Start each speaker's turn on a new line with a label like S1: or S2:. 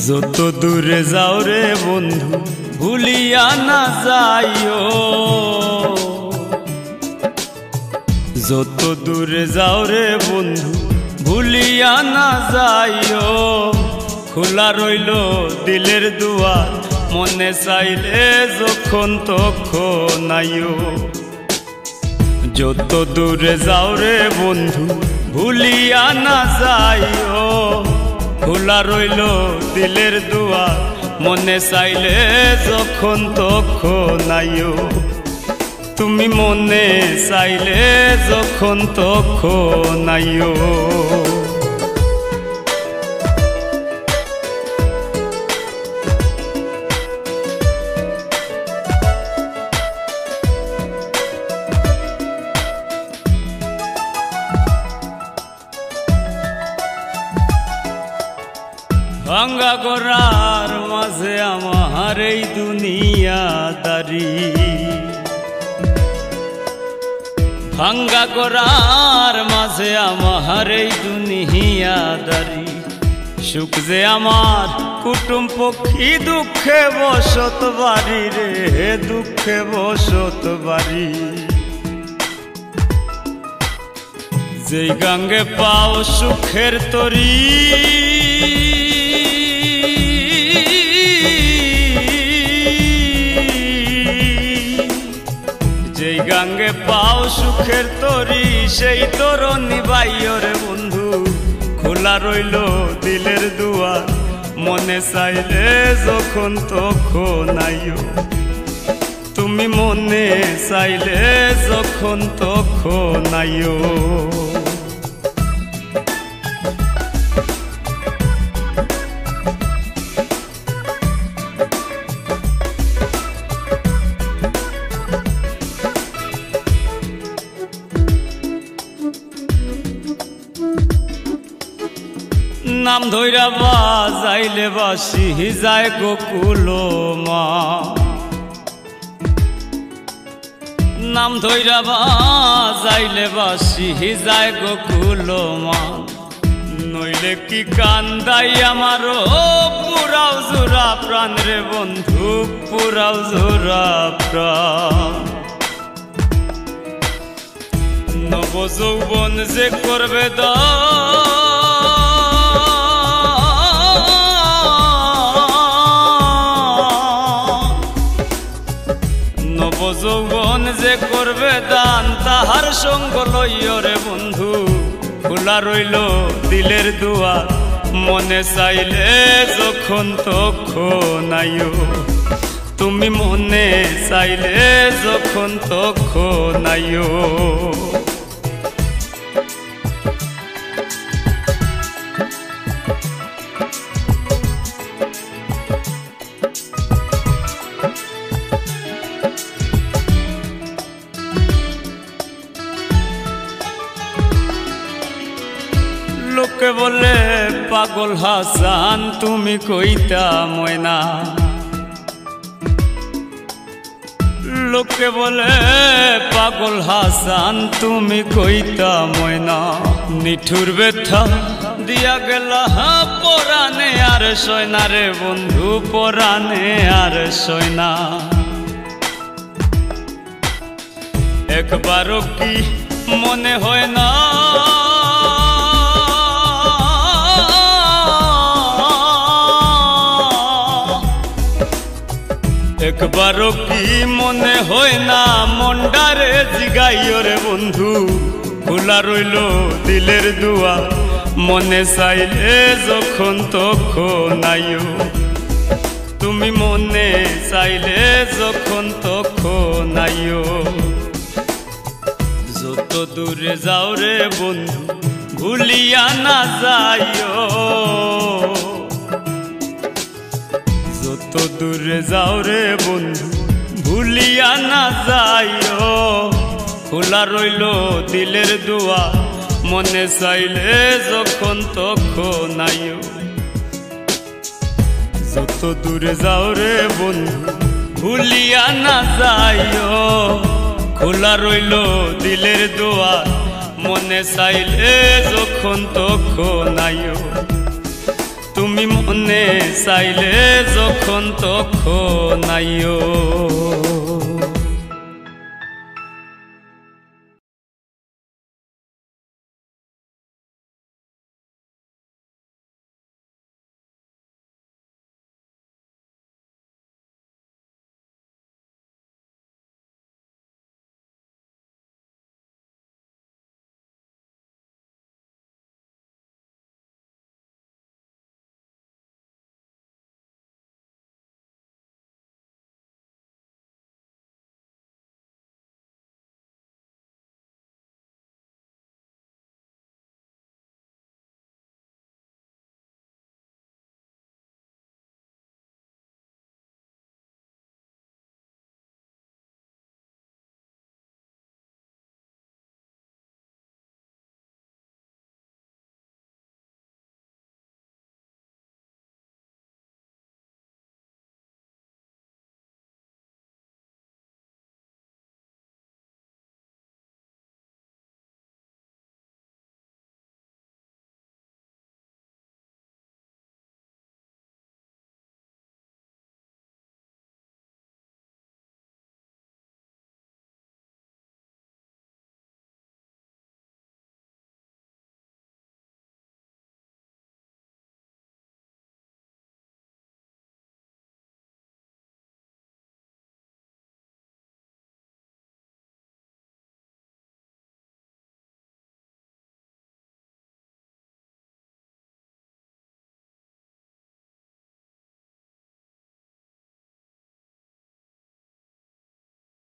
S1: যত দূরে যাও রে বন্ধু ভুলিয়া না যাইও, যত দূরে যাও রে বন্ধু ভুলিয়া না যাইও। খোলা রইল দিলের দুয়ার, মনে চাইলে যখন তখন আইও। যত দূরে যাও রে বন্ধু ভুলিয়া না যাইও। খোলা রইল দিলের দুয়ার, মনে চাইলে যখন তখন আইও। তুমি মনে চাইলে যখন তখন আইও। ভাঙ্গা গড়ার মাঝে আমার এই দুনিয়াদারি, ভাঙ্গা গড়ার মাঝে আমার এই দুনিয়াদারি। সুখ যে আমার কুটুম পক্ষী, দুঃখে বসত বাড়ি রে, দুঃখে বসত বাড়ি। যেই গাঙ্গে পাও সুখের তরি, যেই গাঙ্গে পাও সুখের তরি, সেই তরণী বাইও রে বন্ধু। খোলা রইল দিলের দুয়ার, মনে চাইলে যখন তখন আইও। তুমি মনে চাইলে যখন তখন আইও। নাম ধইরা বাজাইলে বাসি যায় গোকুল মা, নাম ধইরা বাজাইলে বাসি যায় গোকুল মা। নইলে কি কান্দাই আমারও পুরাও জোড়া প্রাণ রে বন্ধু, পুরাও জোড়া প্রাণ। নব যৌবন যে করবে দা, যৌবন যে করবে দান, তাহার সঙ্গ লইও রে বন্ধু। খোলা রইল দিলের দুয়ার, মনে চাইলে যখন তখন আইও। তুমি মনে চাইলে যখন তখন আইও। লোকে বলে পাগল হাসান, তুমি কইতা ময়না। লোকে বলে পাগল হাসান, তুমি কইতা ময়না। নিঠুর ব্যথা দিয়া গেলা পরাণে, আর সয়না রে বন্ধু, পরাণে আর সয়না। একবারও কি মনে হয় না, একবারও কি মনে হয় না, মন্ডারে জিগাইও রে বন্ধু। খোলা রইল দিলের দুয়ার, মনে চাইলে যখন তখন আইও। তুমি মনে চাইলে যখন তখন আইও। যত দূরে যাও রে বন্ধু ভুলিয়া না যাইও, যত দূরে যাও রে বন্ধু ভুলিয়া না যাইও। খোলা রইল দিলের দুয়ার, মনে চাইলে যখন তখন আইও। যত দূরে যাও রে বন্ধু ভুলিয়া না যাইও। খোলা রইল দিলের দুয়ার, মনে চাইলে যখন তখন আইও। তুমি মনে চাইলে যখন তখন আইও।